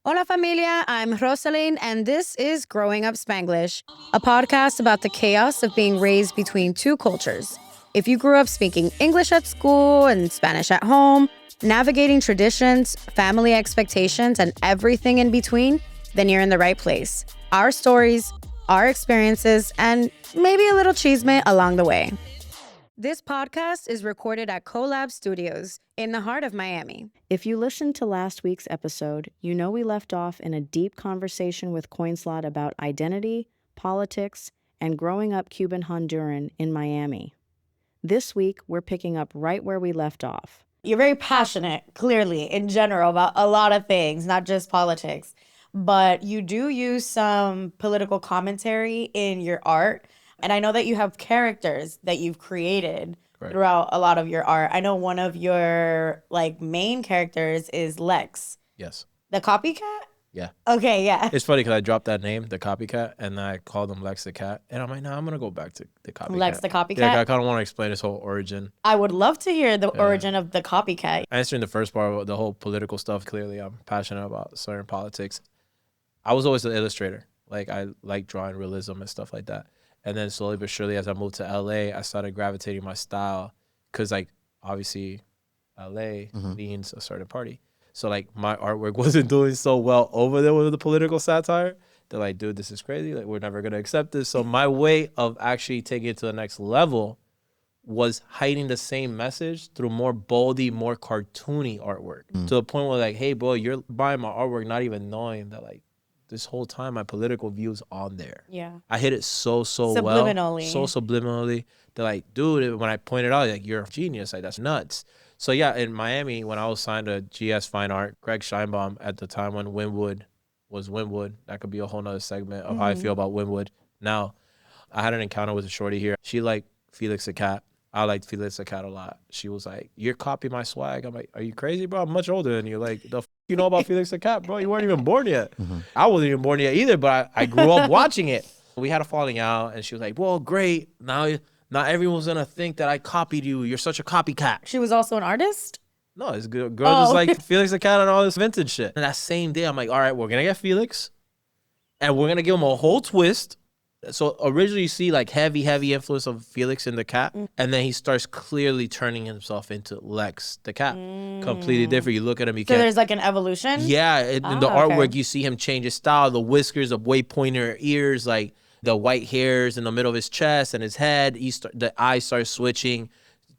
Hola familia, I'm Rosaline, and this is Growing Up Spanglish, a podcast about the chaos of being raised between two cultures. If you grew up speaking English at school and Spanish at home, navigating traditions, family expectations, and everything in between, then you're in the right place. Our stories, our experiences, and maybe a little chisme along the way. This podcast is recorded at Collab Studios in the heart of Miami. If you listened to last week's episode, you know we left off in a deep conversation with Coinslot about identity, politics, and growing up Cuban-Honduran in Miami. This week, we're picking up right where we left off. You're very passionate, clearly, in general, about a lot of things, not just politics. But you do use some political commentary in your art. And I know that you have characters that you've created throughout a lot of your art. I know one of your main characters is Lex. Yes. The Copycat? Yeah. Okay, yeah. It's funny because I dropped that name, the Copycat, and I called him Lex the Cat. And I'm like, no, I'm going to go back to the Copycat. Lex the Copycat? Yeah, I kind of want to explain his whole origin. I would love to hear the origin of the Copycat. Answering the first part about the whole political stuff, clearly I'm passionate about certain politics. I was always an illustrator. I like drawing realism and stuff like that. And then slowly but surely, as I moved to LA, I started gravitating my style because, obviously, LA leans a certain party. So, my artwork wasn't doing so well over there with the political satire. They're like, dude, this is crazy. We're never going to accept this. So, my way of actually taking it to the next level was hiding the same message through more boldy, more cartoony artwork. To the point where, hey, bro, you're buying my artwork not even knowing that, this whole time my political views on there. Yeah. I hit it so subliminally. Well. So subliminally. They're like, dude, when I pointed out, you're a genius. That's nuts. So yeah, in Miami, when I was signed to GS Fine Art, Greg Scheinbaum at the time when Wynwood was Wynwood, that could be a whole nother segment of how I feel about Wynwood. Now, I had an encounter with a shorty here. She liked Felix the Cat. I liked Felix the Cat a lot. She was like, you're copying my swag. I'm like, are you crazy, bro? I'm much older than you. The you know about Felix the Cat, bro? You weren't even born yet. I wasn't even born yet either, but I grew up watching it. We had a falling out, and she was like, well, great. Now everyone's going to think that I copied you. You're such a copycat. She was also an artist? No, it's good. Girl just like Felix the Cat and all this vintage shit. And that same day, I'm like, all right, we're going to get Felix, and we're going to give him a whole twist. So originally you see heavy influence of Felix in the Cat, and then he starts clearly turning himself into Lex the Cat. Completely different. You look at him, you can't. So there's an evolution? Yeah, in the artwork you see him change his style, the whiskers, the way pointer ears, the white hairs in the middle of his chest and his head. The eyes start switching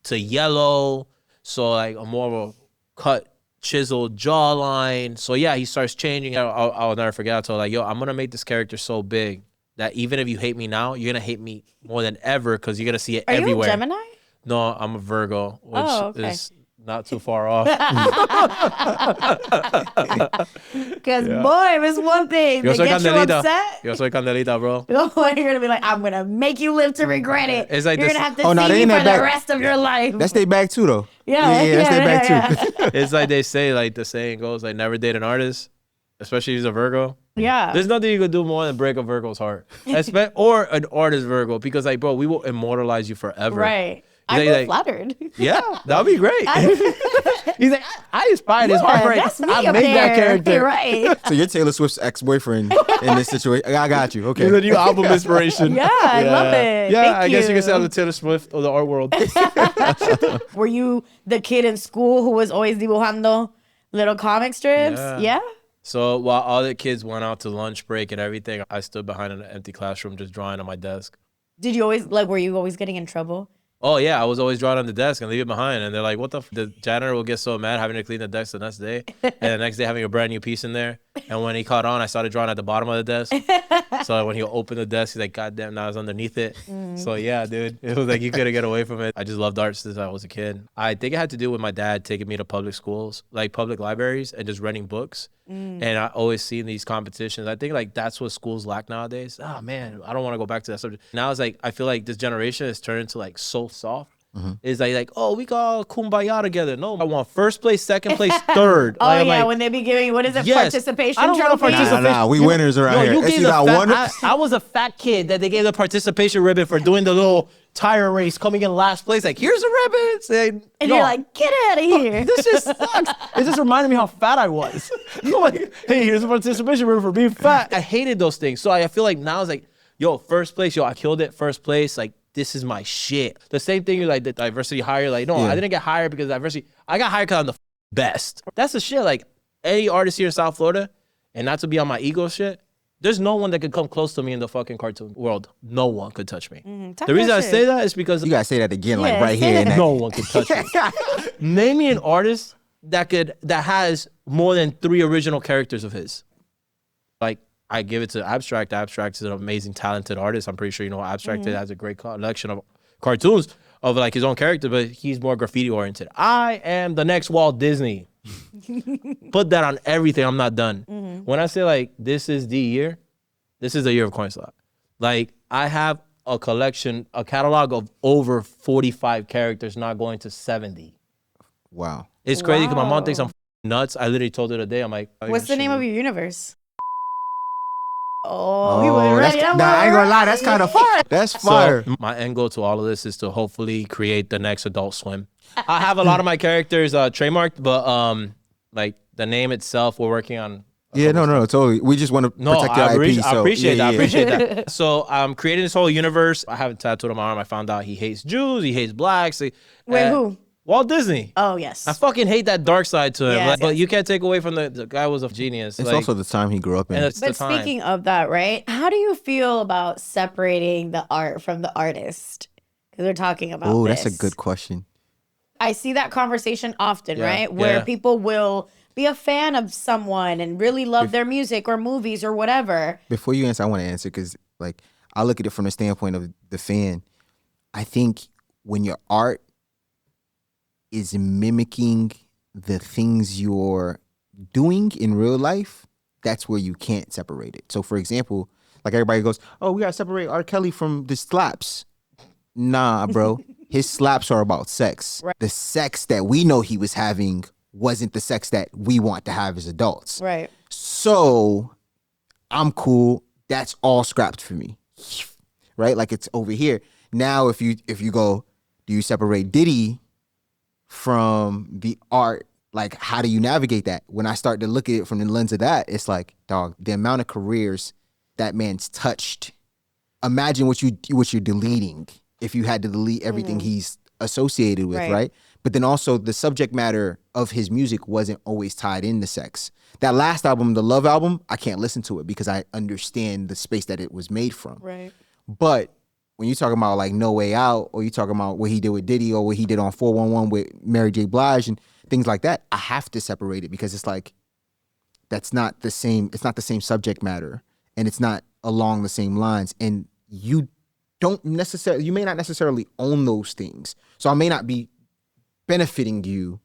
to yellow, so a more of a cut, chiseled jawline. So yeah, he starts changing. I'll never forget. I told yo, I'm gonna make this character so big that even if you hate me now, you're going to hate me more than ever because you're going to see it everywhere. Are you a Gemini? No, I'm a Virgo, which is not too far off. Because, boy, if it's one thing that gets you upset. Yo soy Candelita, bro. You're going to be like, I'm going to make you live to regret it. It's you're going to have to see me for the rest of your life. That's their bag too, though. Yeah, that's their bag too. It's they say, the saying goes, never date an artist, especially if he's a Virgo. Yeah. There's nothing you could do more than break a Virgo's heart. Or an artist Virgo, because bro, we will immortalize you forever. Right. I feel flattered. Yeah, that would be great. He's like, I inspired his heart. That's me I made that character. You're right. So you're Taylor Swift's ex-boyfriend in this situation. I got you. Okay. He's a new album inspiration. Yeah, I love it. Yeah, I guess you can say I'm the Taylor Swift of the art world. Were you the kid in school who was always dibujando little comic strips? Yeah? So while all the kids went out to lunch break and everything, I stood behind an empty classroom just drawing on my desk. Did you always, were you always getting in trouble? Oh, yeah. I was always drawing on the desk and leave it behind. And they're like, what the the janitor will get so mad having to clean the desk the next day. And the next day having a brand new piece in there. And when he caught on, I started drawing at the bottom of the desk. So when he opened the desk, he's like, God damn, now it's underneath it. So yeah, dude, it was you couldn't get away from it. I just loved art since I was a kid. I think it had to do with my dad taking me to public schools, public libraries, and just renting books. And I always seen these competitions. I think that's what schools lack nowadays. Oh man, I don't want to go back to that subject. Now it's I feel this generation has turned into so soft. Is like, oh, we got all kumbaya together. No, I want first place, second place, third. Oh, like, yeah, when they be giving, what is it, Yes. participation I don't want a trophy? participation. Nah, we winners around Yo, here. you It's gave either the I won I was a fat kid that they gave the participation ribbon for doing the little tire race, coming in last place. Like, here's the ribbon. Saying, And you're like, get out of here. this just sucks. It just reminded me how fat I was. I'm like, hey, here's a participation ribbon for being fat. I hated those things. So I feel like now it's like, yo, first place, yo, I killed it. First place, like, this is my shit. The same thing, like the diversity hire. Like, no, I didn't get hired because of diversity. I got hired because I'm the best. That's the shit. Like, any artist here in South Florida, and not to be on my ego shit, there's no one that could come close to me in the fucking cartoon world. No one could touch me. The reason I say that is because You gotta say that again, like Yeah, right say here. that. And that. no one could touch me. Name me an artist that has more than 3 original characters of his. Like, I give it to Abstract. Abstract is an amazing, talented artist. I'm pretty sure you know Abstract has a great collection of cartoons of like his own character, but he's more graffiti oriented. I am the next Walt Disney. Put that on everything. I'm not done. When I say like this is the year of Coinslot. Like, I have a collection, a catalog of over 45 characters, not going to 70. Wow. It's crazy because my mom thinks I'm nuts. I literally told her today, I'm like, What's the name of your universe? we Oh, were that's, ready. nah, I ain't gonna lie. That's kind of fire. That's fire. So my end goal to all of this is to hopefully create the next Adult Swim. I have a lot of my characters trademarked, but like the name itself, we're working on. Yeah, no, totally. We just want to protect your IP. I So, appreciate that. I yeah. appreciate that. So I'm creating this whole universe. I have it tattooed on my arm. I found out he hates Jews. He hates blacks. Wait, who? Walt Disney. Oh, yes. I fucking hate that dark side to him. Yes, But you can't take away from the guy was a genius. It's like, also the time he grew up in. and it's But the time. speaking of that, right? How do you feel about separating the art from the artist? Because we're talking about Oh, this. that's a good question. I see that conversation often, Yeah, right? Where yeah. people will be a fan of someone and really love their music or movies or whatever. Before you answer, I want to answer because, like, I look at it from the standpoint of the fan. I think when your art is mimicking the things you're doing in real life, that's where you can't separate it. So, for example, like everybody goes, "Oh, we gotta separate R. Kelly from the slaps." Nah, bro. His slaps are about sex. Right. The sex that we know he was having wasn't the sex that we want to have as adults. Right. So I'm cool. That's all scrapped for me. Right? Like, it's over here. Now if you go, do you separate Diddy from the art? Like, how do you navigate that? When I start to look at it from the lens of that, it's like, dog, the amount of careers that man's touched. Imagine what you're deleting if you had to delete everything he's associated with, right? But then also the subject matter of his music wasn't always tied into sex. That last album, the Love album, I can't listen to it because I understand the space that it was made from. Right. But when you're talking about like No Way Out, or you talking about what he did with Diddy, or what he did on 411 with Mary J. Blige and things like that, I have to separate it because it's like, that's not the same. It's not the same subject matter, and it's not along the same lines. And you may not necessarily own those things. So I may not be benefiting you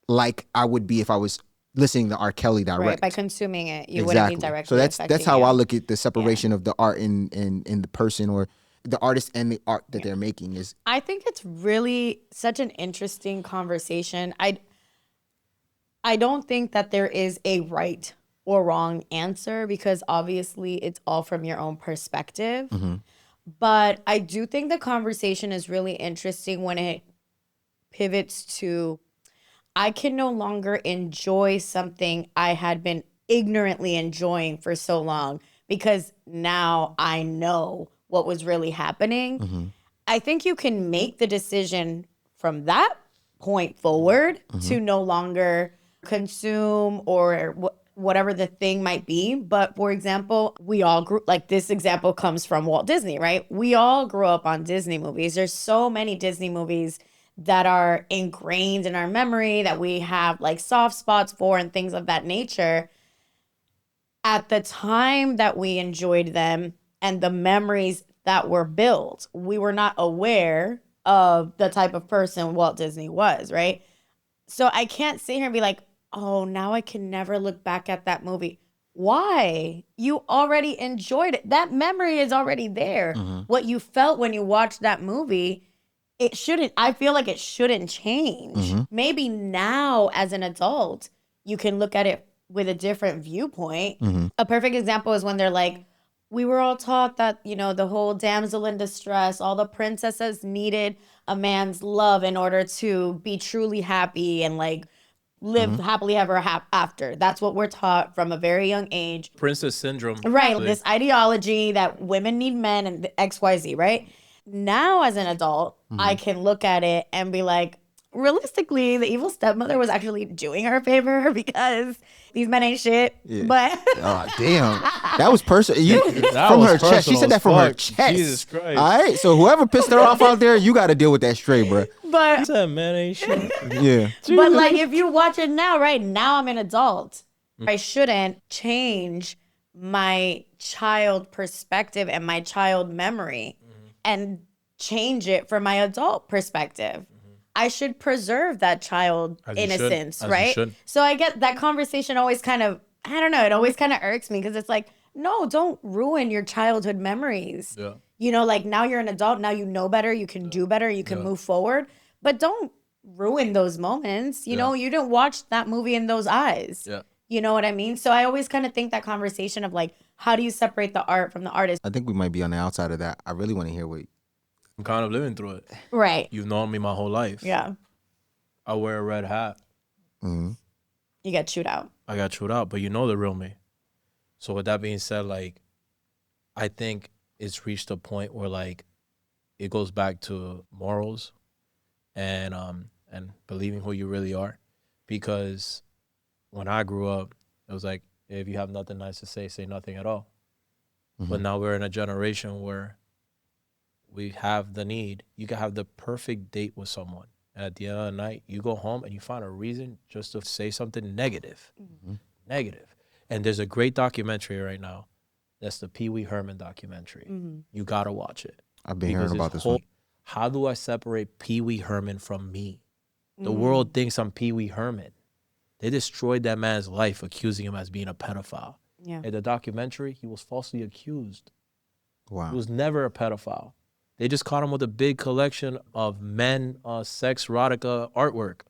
like I would be if I was listening to R. Kelly direct. Right. By consuming it, you wouldn't be directly So that's affecting how you. I look at the separation of the art and the person, or the artist and the art that they're making is. I think it's really such an interesting conversation. I don't think that there is a right or wrong answer because obviously it's all from your own perspective. But I do think the conversation is really interesting when it pivots to, I can no longer enjoy something I had been ignorantly enjoying for so long because now I know what was really happening. I think you can make the decision from that point forward to no longer consume or whatever the thing might be. But for example, we all grew, like this example comes from Walt Disney, right? We all grew up on Disney movies. There's so many Disney movies that are ingrained in our memory that we have like soft spots for and things of that nature. At the time that we enjoyed them and the memories that were built, we were not aware of the type of person Walt Disney was, right? So I can't sit here and be like, oh, now I can never look back at that movie. Why? You already enjoyed it. That memory is already there. What you felt when you watched that movie I feel like it shouldn't change. Maybe now as an adult, you can look at it with a different viewpoint. A perfect example is when they're like, we were all taught that, the whole damsel in distress, all the princesses needed a man's love in order to be truly happy and like live happily ever after. That's what we're taught from a very young age. Princess syndrome. Right. This ideology that women need men and XYZ, right? Now, as an adult, I can look at it and be like, realistically, the evil stepmother was actually doing her a favor because these men ain't shit. Yeah. But oh, damn. That was personal. That From was her chest. She personal said that as from her fuck. chest. Jesus Christ. All right. So whoever pissed her off out there, you got to deal with that straight, bro. but That man ain't shit. Yeah. but like if you watch it now, right now I'm an adult. I shouldn't change my child perspective and my child memory and change it for my adult perspective. I should preserve that child As you should. innocence, As you right? should. So I get that conversation always kind of, I don't know, it always kind of irks me because it's like, no, don't ruin your childhood memories. Yeah. Like now you're an adult, now you know better, you can do better, you can move forward, but don't ruin those moments. You know, you didn't watch that movie in those eyes. Yeah. You know what I mean? So I always kind of think that conversation of like, how do you separate the art from the artist? I think we might be on the outside of that. I really want to hear what. I'm kind of living through it. Right. You've known me my whole life. Yeah. I wear a red hat. You get chewed out. I got chewed out, but you know the real me. So with that being said, like, I think it's reached a point where like it goes back to morals and believing who you really are. Because when I grew up, it was like, if you have nothing nice to say nothing at all. But now we're in a generation where we have the need. You can have the perfect date with someone. And at the end of the night, you go home and you find a reason just to say something negative. Negative. And there's a great documentary right now. That's the Pee Wee Herman documentary. You got to watch it. I've been hearing about this one. How do I separate Pee Wee Herman from me? The world thinks I'm Pee Wee Herman. They destroyed that man's life, accusing him as being a pedophile. Yeah. In the documentary, he was falsely accused. Wow. He was never a pedophile. They just caught him with a big collection of men, sex, erotica artwork.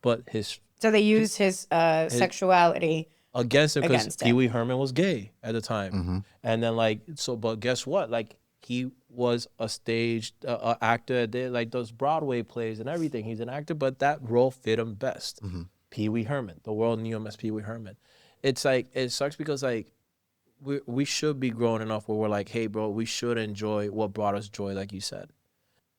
But So they used his sexuality against him because against him. Pee Wee Herman was gay at the time. And then but guess what? Like he was a staged actor, did like those Broadway plays and everything. He's an actor, but that role fit him best. Pee Wee Herman. The world knew him as Pee Wee Herman. It's like, it sucks because like we should be grown enough where we're like, hey bro, we should enjoy what brought us joy, like you said.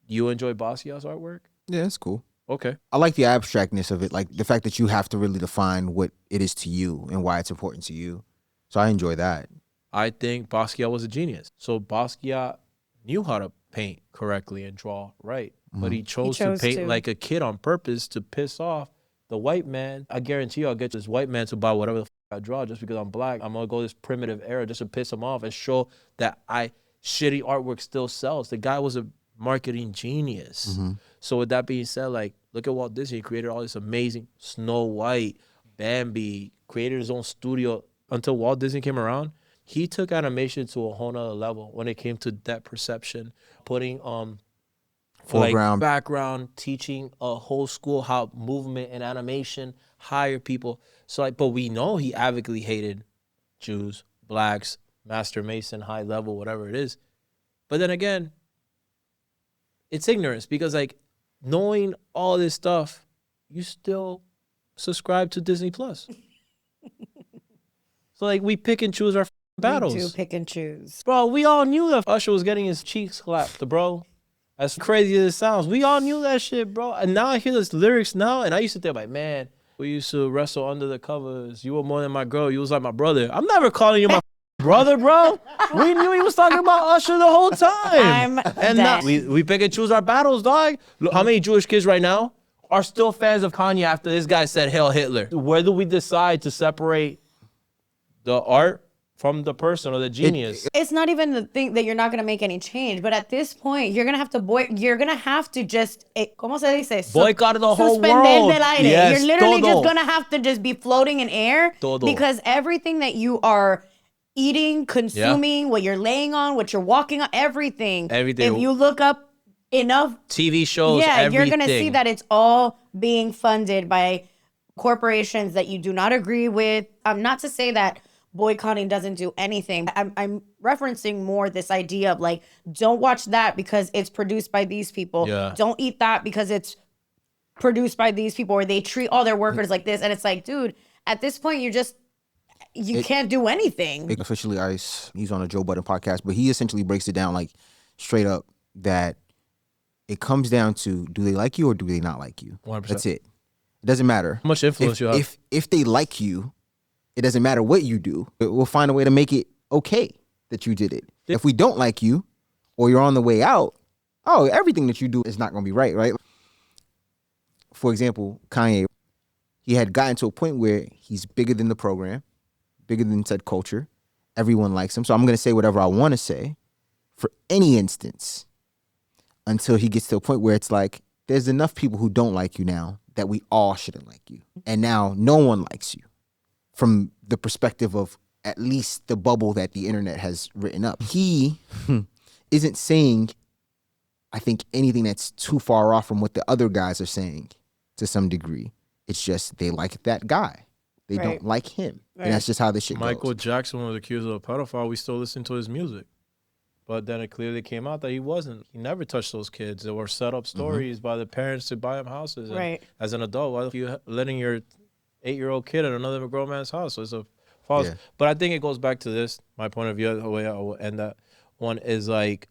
You enjoy Basquiat's artwork? Yeah, it's cool. Okay. I like the abstractness of it, like the fact that you have to really define what it is to you and why it's important to you. So I enjoy that. I think Basquiat was a genius. So Basquiat knew how to paint correctly and draw right, but he chose to paint like a kid on purpose to piss off the white man. I guarantee you I'll get this white man to buy whatever the I draw just because I'm black. I'm gonna go this primitive era just to piss him off and show that shitty artwork still sells. The guy was a marketing genius. So with that being said, like, look at Walt Disney. He created all this amazing Snow White, Bambi, created his own studio. Until Walt Disney came around, he took animation to a whole nother level when it came to depth perception, putting Foreground. like background, teaching a whole school how movement and animation hire people. So like, but we know he avidly hated Jews, blacks, master mason, high level, whatever it is. But then again, it's ignorance because like knowing all this stuff, you still subscribe to Disney Plus. So like we pick and choose our battles. We do pick and choose. Bro, we all knew that Usher was getting his cheeks clapped, bro. As crazy as it sounds, we all knew that shit, bro. And now I hear those lyrics now, and I used to think like, man, we used to wrestle under the covers. You were more than my girl. You was like my brother. I'm never calling you my brother, bro. We knew he was talking about Usher the whole time. And now we pick and choose our battles, dog. Look, how many Jewish kids right now are still fans of Kanye after this guy said Hail Hitler? Where do we decide to separate the art from the person or the genius? It's not even the thing that you're not gonna make any change, but at this point, you're gonna have to just, ¿cómo se dice? Boycott the whole Suspender world. del aire. Yes, you're literally todo. just gonna have to just be floating in air Todo. because everything that you are eating, consuming, what you're laying on, what you're walking on, everything. Everything. If you look up enough TV shows, yeah, everything. you're gonna see that it's all being funded by corporations that you do not agree with. Not to say that boycotting doesn't do anything. I'm referencing more this idea of like, don't watch that because it's produced by these people. Yeah. Don't eat that because it's produced by these people, or they treat all their workers like this. And it's like, dude, at this point, you can't do anything. Officially Ice, he's on a Joe Budden podcast, but he essentially breaks it down like straight up that it comes down to, do they like you or do they not like you? 100%. That's it. It doesn't matter. How much influence you have. If they like you, it doesn't matter what you do. We'll find a way to make it okay that you did it. If we don't like you or you're on the way out, everything that you do is not going to be right? For example, Kanye, he had gotten to a point where he's bigger than the program, bigger than said culture. Everyone likes him. So I'm going to say whatever I want to say for any instance until he gets to a point where it's like, there's enough people who don't like you now that we all shouldn't like you. And now no one likes you from the perspective of at least the bubble that the internet has written up. He isn't saying, I think, anything that's too far off from what the other guys are saying to some degree. It's just they like that guy. They don't like him. Right. And that's just how this shit Michael goes. Jackson was accused of a pedophile. We still listen to his music. But then it clearly came out that he wasn't. He never touched those kids. They were set up stories by the parents to buy him houses. And Right. as an adult, why are you letting your 8-year-old kid at another grown man's house? So it's a false. Yeah. But I think it goes back to this. My point of view, the way I will end that one is like,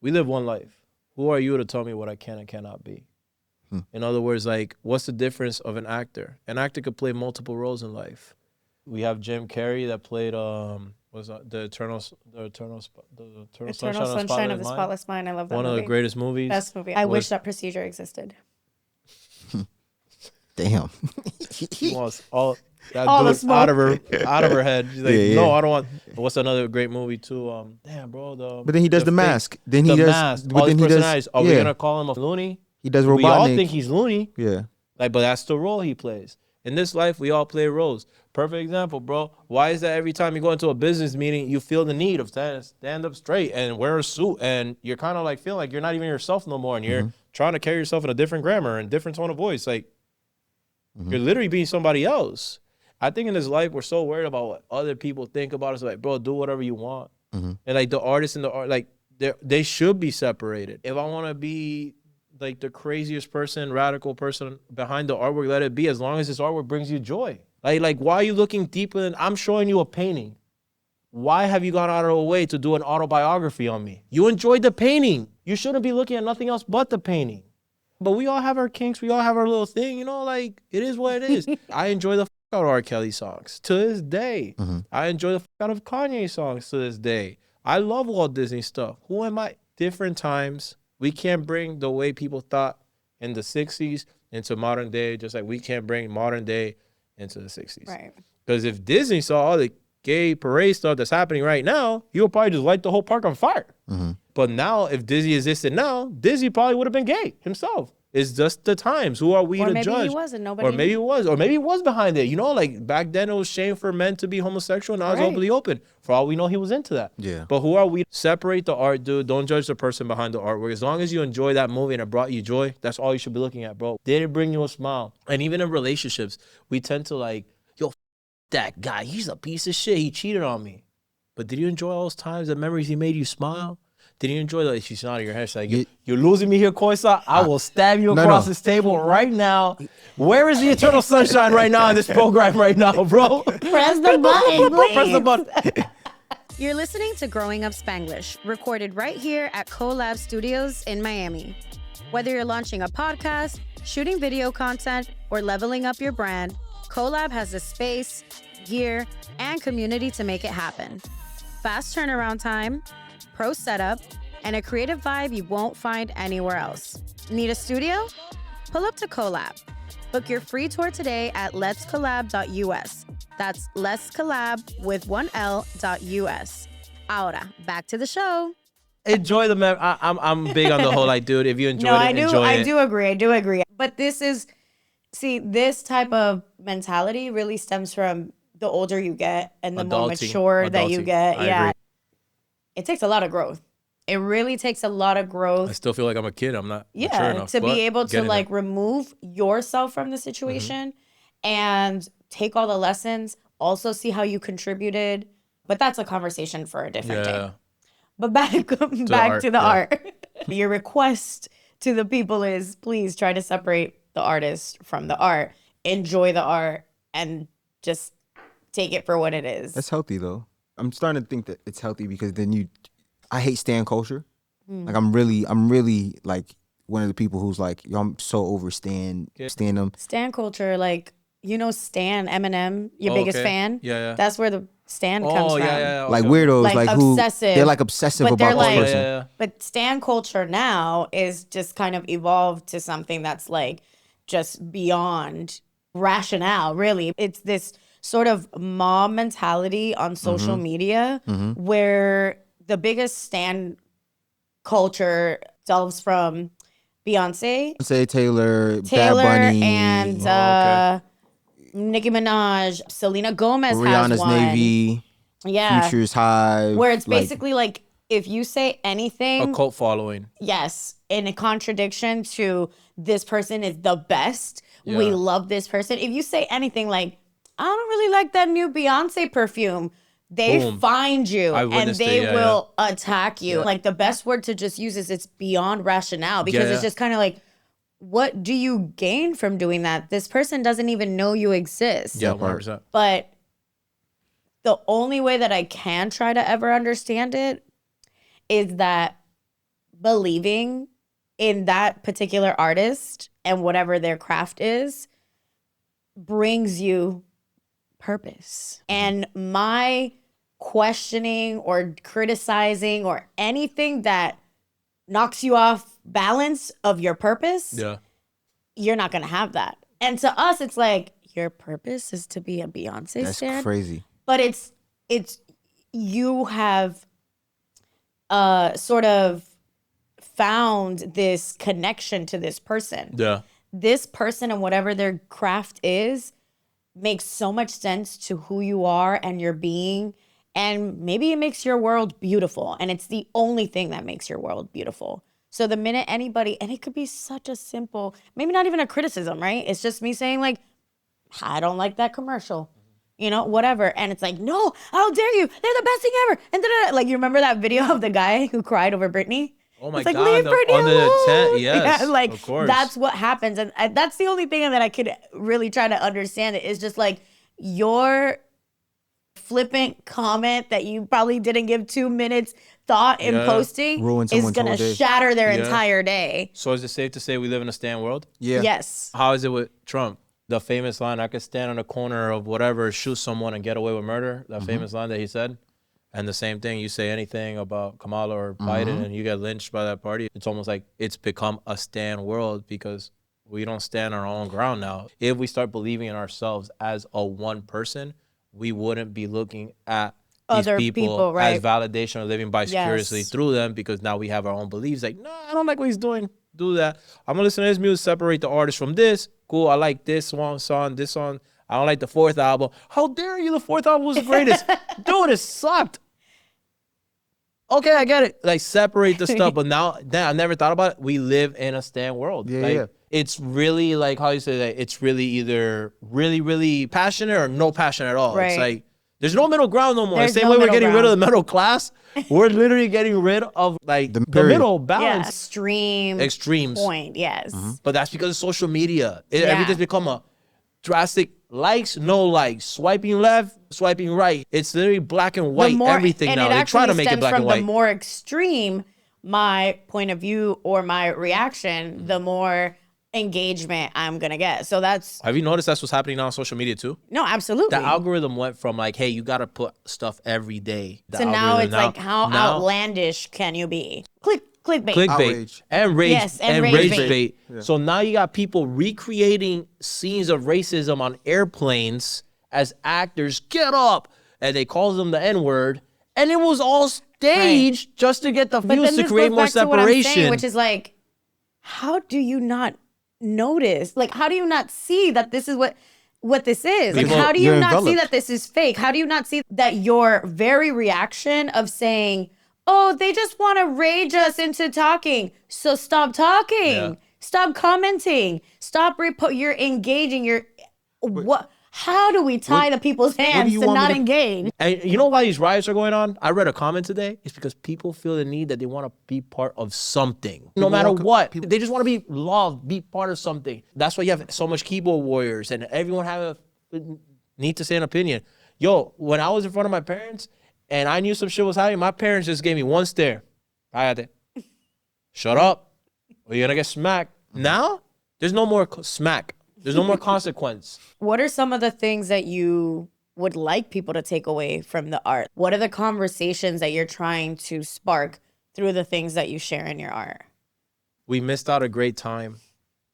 we live one life. Who are you to tell me what I can and cannot be? In other words, like, what's the difference of an actor? An actor could play multiple roles in life. We have Jim Carrey that played the Eternal Sunshine of the Spotless Mind. I love that One movie. of the greatest movies. Best movie. I wish that procedure existed. Damn. She wants all that All the dude smoke. out of her head. She's like, Yeah. no, I don't want. What's another great movie too? Damn, bro. But then he does the fake- mask. Then he the does. mask. But All then his he does. personalities. Are we gonna call him a loony? He does We all Robotnik. think he's loony. Yeah. Like, but that's the role he plays. In this life, we all play roles. Perfect example, bro. Why is that every time you go into a business meeting, you feel the need of stand up straight and wear a suit, and you're kind of like feeling like you're not even yourself no more, and you're trying to carry yourself in a different grammar and different tone of voice. Like, you're literally being somebody else. I think in this life, we're so worried about what other people think about us. Like, bro, do whatever you want. And like the artists and the art, like they should be separated. If I want to be like the craziest person, radical person behind the artwork, let it be, as long as this artwork brings you joy. Like why are you looking deeper than, I'm showing you a painting. Why have you gone out of the way to do an autobiography on me? You enjoyed the painting. You shouldn't be looking at nothing else but the painting. But we all have our kinks. We all have our little thing, you know, like it is what it is. I enjoy the out of R. Kelly songs to this day. I enjoy the out of Kanye songs to this day. I love Walt Disney stuff. Who am I? Different times. We can't bring the way people thought in the 60s into modern day, just like we can't bring modern day into the 60s. Right. Because if Disney saw all the gay parade stuff that's happening right now, he would probably just light the whole park on fire. But now, if Disney existed now, Disney probably would have been gay himself. It's just the times. Who are we Or to maybe judge? he was and nobody Or maybe knew. it was. Or maybe he was behind it. You know, like back then it was shame for men to be homosexual. Now it's Right. openly open. For all we know, he was into that. Yeah. But who are we? Separate the art, dude. Don't judge the person behind the artwork. As long as you enjoy that movie and it brought you joy, that's all you should be looking at, bro. Did it bring you a smile? And even in relationships, we tend to like, yo, that guy, he's a piece of shit. He cheated on me. But did you enjoy all those times, the memories he made you smile? Did you enjoy that? She's nodding her head. She's like, you're losing me here, Coinslot. I will stab you across this table right now. Where is the eternal sunshine right now in this program right now, bro? Press the button, please. Press the button. You're listening to Growing Up Spanglish, recorded right here at Collab Studios in Miami. Whether you're launching a podcast, shooting video content, or leveling up your brand, Collab has the space, gear, and community to make it happen. Fast turnaround time, pro setup, and a creative vibe you won't find anywhere else. Need a studio? Pull up to Collab. Book your free tour today at letscollab.us. That's Let's Collab with 1L.us. Ahora, back to the show. Enjoy the I'm big on the whole, like, dude, if you enjoy No, it, enjoy it. I do agree. But this type of mentality really stems from the older you get and the more Adulting. mature that you Adulting. get. I Yeah. agree. It takes a lot of growth It really takes a lot of growth. I still feel like I'm a kid. I'm not mature Yeah, enough. to but be able to getting like there. remove yourself from the situation and take all the lessons, also see how you contributed. But that's a conversation for a different day. Yeah. But back art, to the yeah. art. Your request to the people is please try to separate the artist from the art. Enjoy the art and just take it for what it is. That's healthy though. I'm starting to think that it's healthy because then I hate stan culture. Like I'm really like one of the people who's like, yo, I'm so over stan them. Stan culture, like, you know, Stan, Eminem, your Oh, biggest okay. fan. Yeah. That's where the Stan comes Oh, from. yeah. Like okay. weirdos, Like like who obsessive. they're like obsessive But they're about this like- person. Yeah. But Stan culture now is just kind of evolved to something that's like just beyond rationale, really. It's this sort of mob mentality on social media where the biggest Stan culture delves from Beyonce, Say Taylor, Bad Taylor, Bunny, and okay. Nicki Minaj. Selena Gomez has Rihanna's one. Navy, Yeah. Future's Hive. Where it's like, basically like if you say anything, A cult following. yes, in a contradiction to this person is the best, we Yeah. love this person. If you say anything like, I don't really like that new Beyonce perfume, they Boom. find you I and witnessed they it, yeah, will attack you. Yeah. Like the best word to just use is it's beyond rationale because Yeah. it's just kind of like, what do you gain from doing that? This person doesn't even know you exist. Yeah, 100%. But the only way that I can try to ever understand it is that believing in that particular artist and whatever their craft is brings you purpose. And my questioning or criticizing or anything that knocks you off balance of your purpose, Yeah. you're not going to have that. And to us, it's like, your purpose is to be a Beyonce that's stan. crazy. But it's you have sort of found this connection to this person. Yeah. This person and whatever their craft is makes so much sense to who you are and your being. And maybe it makes your world beautiful. And it's the only thing that makes your world beautiful. So the minute anybody, and it could be such a simple, maybe not even a criticism, right? It's just me saying like, I don't like that commercial. You know, whatever. And it's like, no, how dare you? They're the best thing ever. And da-da-da. Like, you remember that video of the guy who cried over Britney? Oh my It's like, God. leave Britney Under the alone. tent. Yes. Yeah, like, of course. that's what happens. And that's the only thing that I could really try to understand it is just like your flippant comment that you probably didn't give 2 minutes thought in Yeah. posting Ruin is someone's going whole to day. shatter their Yeah. entire day. So is it safe to say we live in a stan world? Yeah. Yes. How is it with Trump? The famous line, I could stand on the corner of whatever, shoot someone and get away with murder. That famous line that he said. And the same thing, you say anything about Kamala or Biden and you get lynched by that party. It's almost like it's become a stan world because we don't stand our own ground now. If we start believing in ourselves as a one person, we wouldn't be looking at these Other people, people, right. as validation or living vicariously Yes. through them because now we have our own beliefs. Like, no, I don't like what he's doing. Do that. I'm gonna listen to this music, separate the artist from this. Cool, I like this one song, this song. I don't like the fourth album. How dare you? The fourth album was the greatest. Dude, it sucked. Okay, I get it. Like, separate the stuff. But now, I never thought about it. We live in a stan world. Yeah, like, yeah. It's really like, how you say that? It's really either really, really passionate or no passion at all. Right. It's like, there's no middle ground no more. There's the same no way we're middle getting rid of ground. the middle class, we're literally getting rid of like the period. middle Yeah. balance. Extremes. Extremes. Point. Yes. But that's because of social media. Yeah. Everything's become a drastic likes, no likes, swiping left, swiping right. It's literally black and white, everything and now. It They try to actually make it stems black from and white. The more extreme my point of view or my reaction, the more engagement I'm gonna get. So that's Have you noticed that's what's happening now on social media too? no, absolutely. The algorithm went from like, hey, you got to put stuff every day. The So now it's algorithm like, how now- outlandish can you be? Clickbait. clickbait Outrage. and rage Yes, and rage rage bait. So now you got people recreating scenes of racism on airplanes as actors. Get up, and they call them the N-word, and it was all staged just to get the But views then to this create goes more back to what I'm saying, separation. which is like, how do you not notice? Like, how do you not see that this is what this is? Like, Because how do you you're not see enveloped. that this is fake? How do you not see that your very reaction of saying, oh, they just want to rage us into talking. So stop talking. Yeah. Stop commenting. Stop you're engaging. What? How do we tie the people's hands you to want me not to- engage? And you know why these riots are going on? I read a comment today. It's because people feel the need that they want to be part of something. No matter what. They just want to be loved, be part of something. That's why you have so much keyboard warriors and everyone have a need to say an opinion. Yo, when I was in front of my parents and I knew some shit was happening, my parents just gave me one stare. Cállate. Shut up, or you're gonna get smacked. Now, there's no more smack. There's no more consequence. What are some of the things that you would like people to take away from the art? What are the conversations that you're trying to spark through the things that you share in your art? We missed out a great time,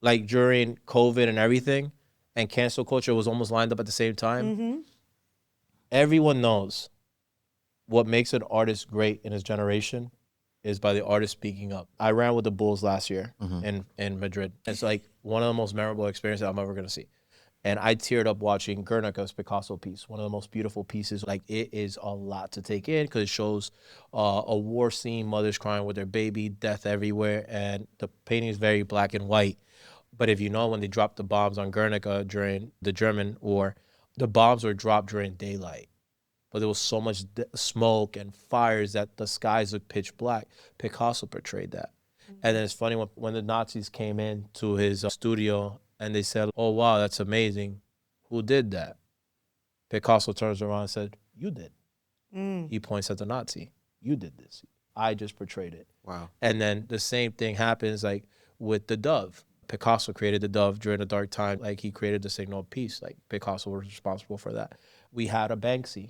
like during COVID and everything, and cancel culture was almost lined up at the same time. Everyone knows what makes an artist great in his generation is by the artist speaking up. I ran with the Bulls last year in Madrid. It's like one of the most memorable experiences I'm ever gonna see. And I teared up watching Guernica's Picasso piece, one of the most beautiful pieces. Like, it is a lot to take in because it shows a war scene, mothers crying with their baby, death everywhere, and the painting is very black and white. But if you know, when they dropped the bombs on Guernica during the German war, the bombs were dropped during daylight. But there was so much smoke and fires that the skies looked pitch black. Picasso portrayed that. And then it's funny, when the Nazis came in to his studio and they said, oh, wow, that's amazing. Who did that? Picasso turns around and said, you did. He points at the Nazi. You did this. I just portrayed it. Wow. And then the same thing happens like with the dove. Picasso created the dove during a dark time. Like, he created the signal of peace. Like, Picasso was responsible for that. We had a Banksy.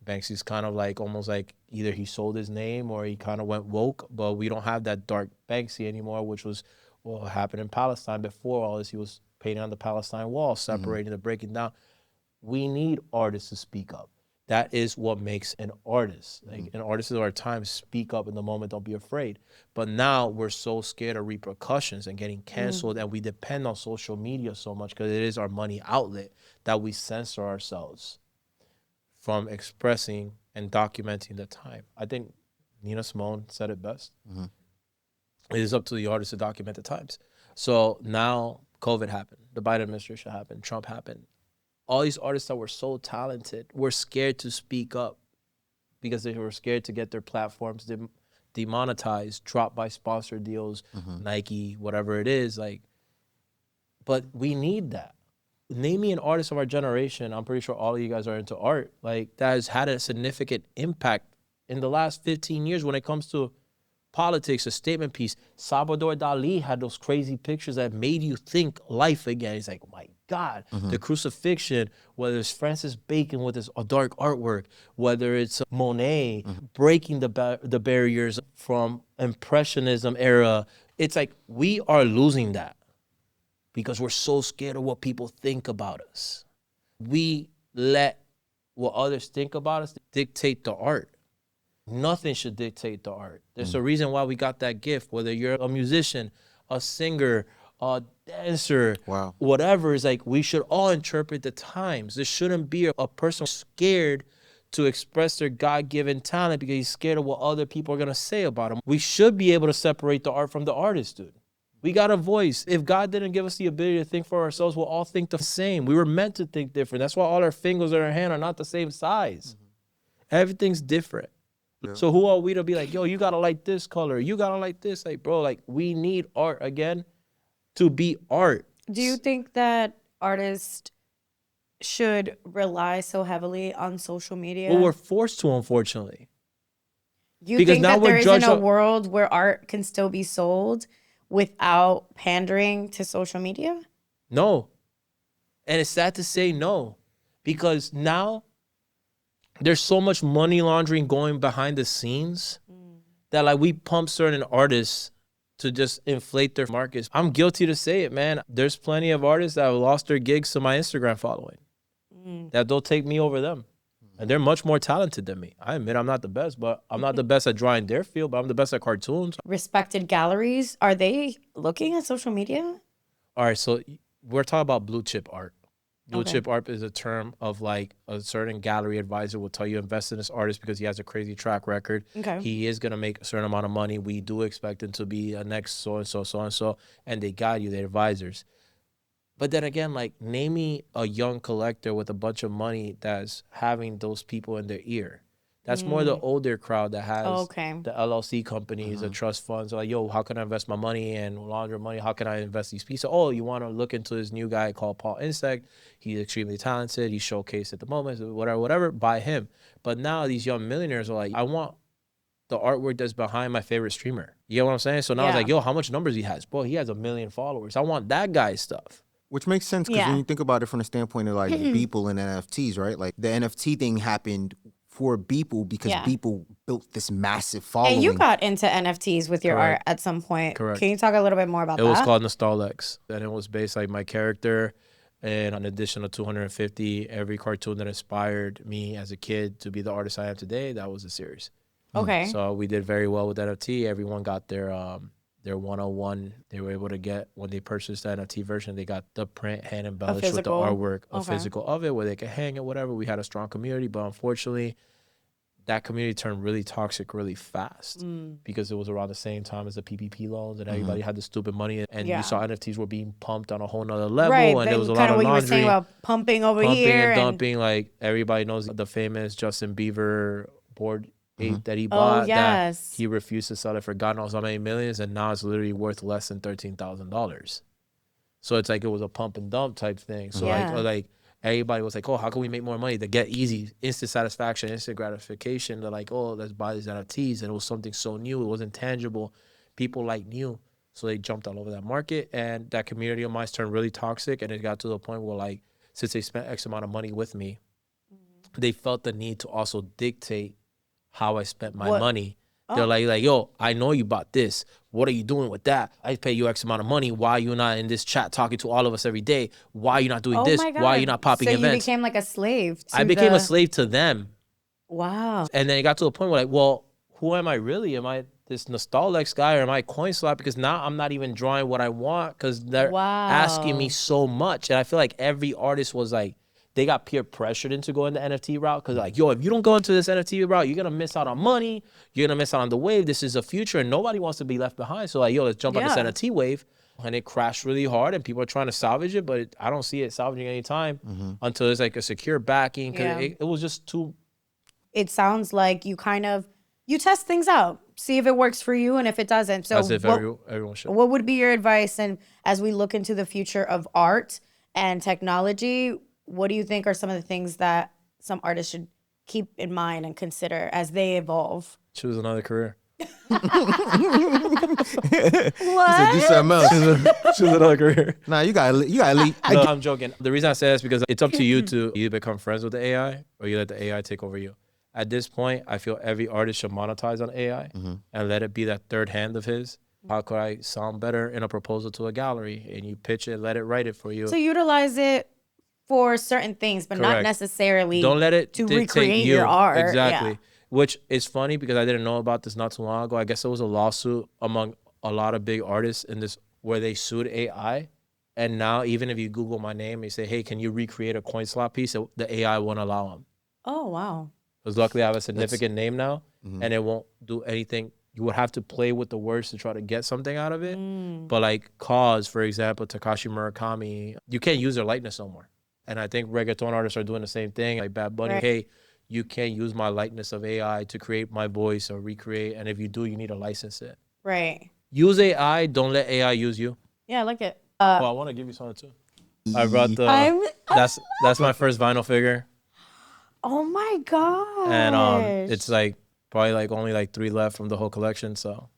Banksy's kind of like almost like either he sold his name or he kind of went woke, but we don't have that dark Banksy anymore, which was what happened in Palestine. Before all this, he was painting on the Palestine wall, separating and breaking down. We need artists to speak up. That is what makes an artist. Like, an artist of our time, speak up in the moment, don't be afraid. But now we're so scared of repercussions and getting canceled, and we depend on social media so much because it is our money outlet that we censor ourselves from expressing and documenting the time. I think Nina Simone said it best. It is up to the artist to document the times. So now COVID happened, the Biden administration happened, Trump happened. All these artists that were so talented were scared to speak up because they were scared to get their platforms demonetized, dropped by sponsor deals, Nike, whatever it is. Like, but we need that. Name me an artist of our generation, I'm pretty sure all of you guys are into art, like, that has had a significant impact in the last 15 years when it comes to politics, a statement piece. Salvador Dali had those crazy pictures that made you think life again. He's like, oh my God, the crucifixion, whether it's Francis Bacon with his dark artwork, whether it's Monet breaking the barriers from Impressionism era. It's like we are losing that because we're so scared of what people think about us. We let what others think about us dictate the art. Nothing should dictate the art. There's a reason why we got that gift, whether you're a musician, a singer, a dancer, whatever. Is like, we should all interpret the times. There shouldn't be a person scared to express their God-given talent because he's scared of what other people are going to say about him. We should be able to separate the art from the artist, dude. We got a voice. If God didn't give us the ability to think for ourselves, we'll all think the same. We were meant to think different. That's why all our fingers in our hand are not the same size. Everything's different. Yeah. So who are we to be like, yo, you got to like this color. You got to like this. Like, bro, like, we need art again to be art. Do you think that artists should rely so heavily on social media? Well, we're forced to, unfortunately. You think that there isn't a world where art can still be sold without pandering to social media? No. And it's sad to say no, because now there's so much money laundering going behind the scenes that, like, we pump certain artists to just inflate their markets. I'm guilty to say it, man. There's plenty of artists that have lost their gigs to my Instagram following, that they'll take me over them. And they're much more talented than me. I admit I'm not the best, but I'm not the best at drawing their field, but I'm the best at cartoons. Respected galleries, are they looking at social media? All right, so we're talking about blue chip art. Blue chip art is a term of like a certain gallery advisor will tell you invest in this artist because he has a crazy track record. Okay. He is gonna make a certain amount of money. We do expect him to be a next so and so, so and so, and they guide you, they're advisors. But then again, like name me a young collector with a bunch of money that's having those people in their ear. That's more the older crowd that has the LLC companies, the trust funds. Like, yo, how can I invest my money and launder money? How can I invest these pieces? Oh, you want to look into this new guy called Paul Insect. He's extremely talented. He's showcased at the moment. Whatever, buy him. But now these young millionaires are like, I want the artwork that's behind my favorite streamer. You get what I'm saying? So now it's like, yo, how much numbers he has? Bro, he has 1 million followers. I want that guy's stuff. Which makes sense because when you think about it from the standpoint of like Beeple and NFTs, right? Like the NFT thing happened for Beeple because Beeple built this massive following. And you got into NFTs with your art at some point. Correct. Can you talk a little bit more about that? It was called Nostallex. And it was based like my character and an additional 250, every cartoon that inspired me as a kid to be the artist I am today, that was a series. Okay. So we did very well with NFT. Everyone got their 101. They were able to get, when they purchased the NFT version, they got the print hand embellished with the artwork, a physical of it, where they could hang it, whatever. We had a strong community, but unfortunately, that community turned really toxic really fast because it was around the same time as the PPP loans and everybody had the stupid money and you saw NFTs were being pumped on a whole nother level and there was a lot of what laundry. You were saying about pumping here. And dumping. Like everybody knows the famous Justin Bieber board that he bought that he refused to sell it for God knows how many millions and now it's literally worth less than $13,000. So it's like it was a pump and dump type thing. So like everybody was like, oh, how can we make more money? To get easy, instant satisfaction, instant gratification. They're like, oh, let's buy these NFTs. And it was something so new. It wasn't tangible. People like new. So they jumped all over that market. And that community of mine turned really toxic. And it got to the point where, like, since they spent X amount of money with me, they felt the need to also dictate how I spent my money. They're like, yo, I know you bought this. What are you doing with that? I pay you X amount of money. Why are you not in this chat talking to all of us every day? Why are you not doing this? Why are you not popping events? So you became like a slave to I became a slave to them. Wow. And then it got to a point where like, well, who am I really? Am I this Nostallex guy or am I Coinslot? Because now I'm not even drawing what I want because they're asking me so much. And I feel like every artist was like, they got peer pressured into going the NFT route because like, yo, if you don't go into this NFT route, you're going to miss out on money. You're going to miss out on the wave. This is a future and nobody wants to be left behind. So like, yo, let's jump on this NFT wave. And it crashed really hard and people are trying to salvage it, but I don't see it salvaging any time until it's like a secure backing because it was just too. It sounds like you test things out, see if it works for you and if it doesn't. So as if everyone should. What would be your advice? And as we look into the future of art and technology, what do you think are some of the things that some artists should keep in mind and consider as they evolve? Choose another career. What? Do something else. Choose another career. Nah, you got elite. No, I'm joking. The reason I say that is because it's up to you to either become friends with the AI or you let the AI take over you. At this point, I feel every artist should monetize on AI and let it be that third hand of his. How could I sound better in a proposal to a gallery? And you pitch it, let it write it for you. So utilize it for certain things, but not necessarily don't let it to dictate recreate your art. Exactly. Yeah. Which is funny because I didn't know about this not too long ago. I guess there was a lawsuit among a lot of big artists in this where they sued AI. And now even if you Google my name and you say, hey, can you recreate a Coinslot piece? The AI won't allow them. Oh, wow. Because luckily I have a significant name now and it won't do anything. You would have to play with the words to try to get something out of it. But like Cause, for example, Takashi Murakami, you can't use their likeness no more. And I think reggaeton artists are doing the same thing. Like Bad Bunny, hey, you can't use my likeness of AI to create my voice or recreate. And if you do, you need to license it. Right. Use AI. Don't let AI use you. Yeah, I like it. I want to give you something too. I brought the. That's my first vinyl figure. Oh my god. And it's like probably like only like 3 left from the whole collection. So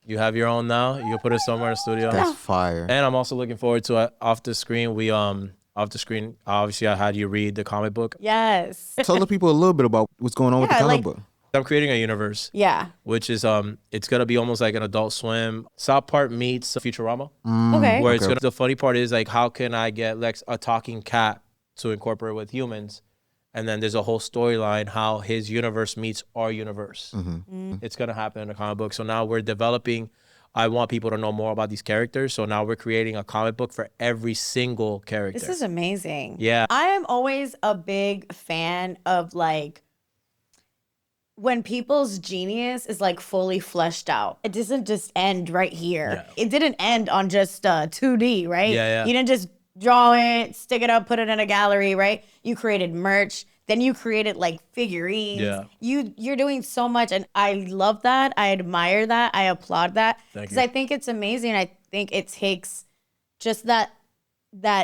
you have your own now. You can put it somewhere in the studio. That's fire. And I'm also looking forward to off the screen. Off the screen, obviously, I had you read the comic book. Yes. Tell the people a little bit about what's going on with the comic book. I'm creating a universe. Yeah. Which is it's gonna be almost like an Adult Swim. South Park meets Futurama. Okay. Where the funny part is like, how can I get Lex a talking cat to incorporate with humans? And then there's a whole storyline how his universe meets our universe. It's gonna happen in the comic book. So now we're developing I want people to know more about these characters. So now we're creating a comic book for every single character. This is amazing. Yeah. I am always a big fan of like when people's genius is like fully fleshed out. It doesn't just end right here. Yeah. It didn't end on just 2D, right? Yeah. You didn't just draw it, stick it up, put it in a gallery, right? You created merch. Then you created like figurines. Yeah. You're doing so much, and I love that. I admire that. I applaud that Thank because you. I think it's amazing. I think it takes just that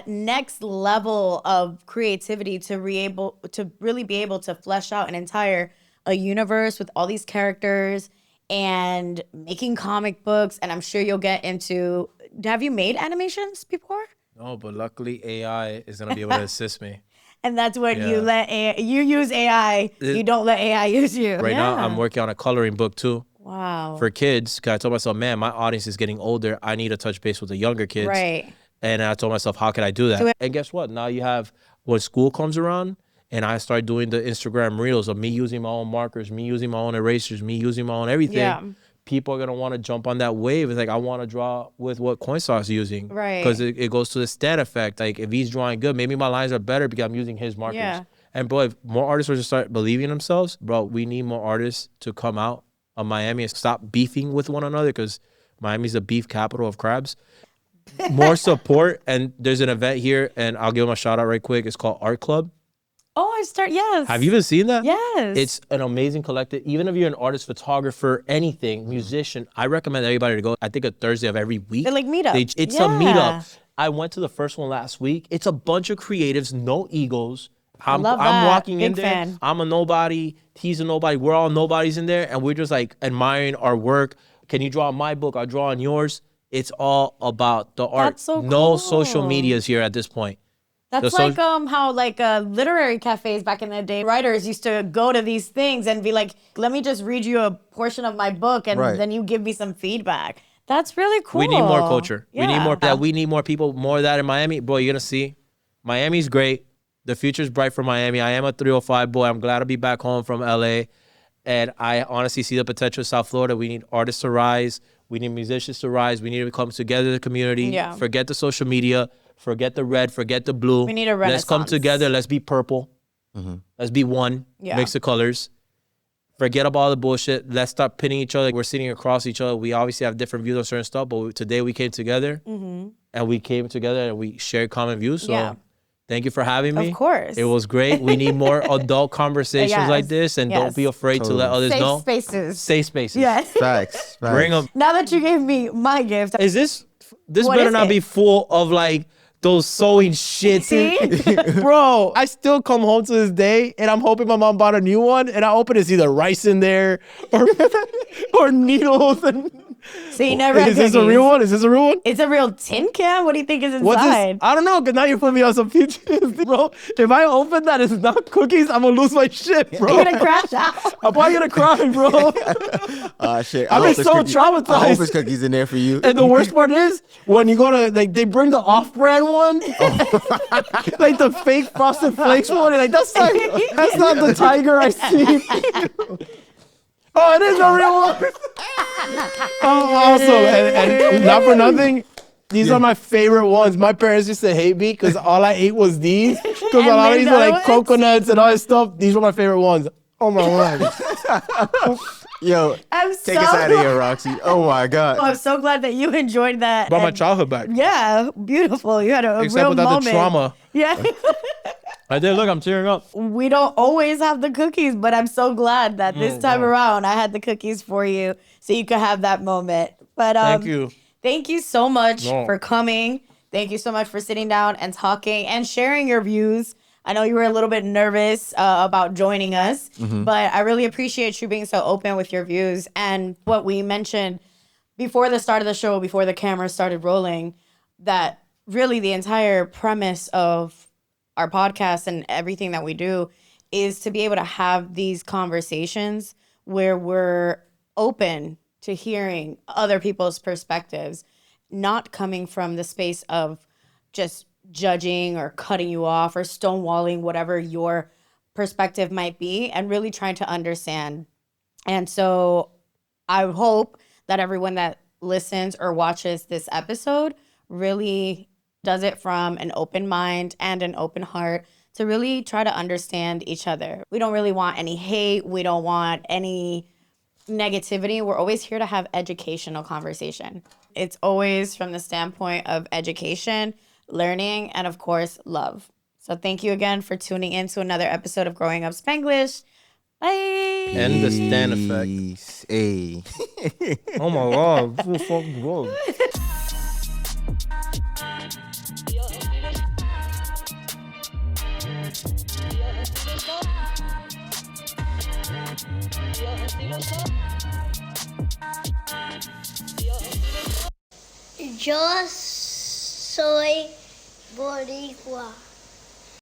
next level of creativity to really be able to flesh out an entire a universe with all these characters and making comic books. And I'm sure you'll get into. Have you made animations before? No, but luckily AI is gonna be able to assist me. And that's when Yeah. you let you use AI. You don't let AI use you. Right now, I'm working on a coloring book too Wow. for kids. Cause I told myself, man, my audience is getting older. I need to touch base with the younger kids. Right. And I told myself, how can I do that? And guess what? Now you have when school comes around and I start doing the Instagram reels of me using my own markers, me using my own erasers, me using my own everything. Yeah. People are going to want to jump on that wave. It's like, I want to draw with what Coinslot is using. Right. Because it goes to the stat effect. Like, if he's drawing good, maybe my lines are better because I'm using his markers. Yeah. And, bro, if more artists were to start believing in themselves, bro, we need more artists to come out of Miami and stop beefing with one another because Miami's the beef capital of crabs. More support. And there's an event here, and I'll give them a shout out right quick. It's called Art Club. Oh, yes. Have you even seen that? Yes. It's an amazing collective. Even if you're an artist, photographer, anything, musician, I recommend everybody to go. I think a Thursday of every week. They're like meetup. It's a meetup. I went to the first one last week. It's a bunch of creatives, no egos. I'm love that. walking in Big there. fan. I'm a nobody. He's a nobody. We're all nobodies in there, and we're just like admiring our work. Can you draw on my book? I'll draw on yours. It's all about the art. That's so No cool. social medias here at this point. That's So- like how like literary cafes back in the day, writers used to go to these things and be like, let me just read you a portion of my book and Right. then you give me some feedback. That's really cool. We need more culture. We need more. Yeah. We need more people. More of that in Miami, bro. You're gonna see, Miami's great. The future's bright for Miami. I am a 305 boy. I'm glad to be back home from LA, and I honestly see the potential of South Florida. We need artists to rise. We need musicians to rise. We need to come together as a community. Yeah. Forget the social media. Forget the red. Forget the blue. We need a Let's come renaissance. together. Let's be purple. Let's be one. Yeah. Mix the colors. Forget about all the bullshit. Let's stop pitting each other. We're sitting across each other. We obviously have different views on certain stuff, but today we came together and we came together and we shared common views. So Yeah. thank you for having me. Of course. It was great. We need more adult conversations Yes. like this, and Yes. don't be afraid to let others Safe know. spaces. Safe spaces. Yes. Facts. Bring them. Now that you gave me my gift, Is this What better is not it? be full of like those sewing shits? See? Bro, I still come home to this day and I'm hoping my mom bought a new one and I open it's either rice in there or or needles. And so you never had is this a cookies. real one? Is this a real one? It's a real tin can? What do you think is What's inside? this? I don't know, because now you're putting me on some features, bro. If I open that, it's not cookies, I'm gonna lose my shit, bro. You're gonna crash out. I'm probably gonna cry, bro. Shit. I've I been hope it's so cookies- I hope traumatized. it's cookies in there for you. And the worst part is when you go to like they bring the off-brand one, like the fake Frosted Flakes one, and like that's not the tiger I see. Oh, it is a real one. Oh, awesome! And not for nothing, these are my favorite ones. My parents used to hate me because all I ate was these. Because a And lot of maybe these the were other like ones? coconuts and all that stuff. These were my favorite ones. Oh my word! Yo, I'm take us out of here, Roxy. Oh my God. I'm so glad that you enjoyed that. Brought my And- childhood back. Yeah, beautiful. You had a Except real without moment. the trauma. Yeah. I did. Look, I'm tearing up. We don't always have the cookies, but I'm so glad that this time around I had the cookies for you so you could have that moment. But Thank you. Thank you so much No. for coming. Thank you so much for sitting down and talking and sharing your views. I know you were a little bit nervous about joining us, but I really appreciate you being so open with your views. And what we mentioned before the start of the show, before the camera started rolling, that really the entire premise of our podcast and everything that we do is to be able to have these conversations where we're open to hearing other people's perspectives, not coming from the space of just judging or cutting you off or stonewalling whatever your perspective might be, and really trying to understand. And so I hope that everyone that listens or watches this episode really does it from an open mind and an open heart to really try to understand each other. We don't really want any hate. We don't want any negativity. We're always here to have educational conversation. It's always from the standpoint of education, learning, and of course, love. So thank you again for tuning in to another episode of Growing Up Spanglish. Bye. And the stand effect. Peace. Hey. Oh my God. This is fucking good. Yo soy boricua.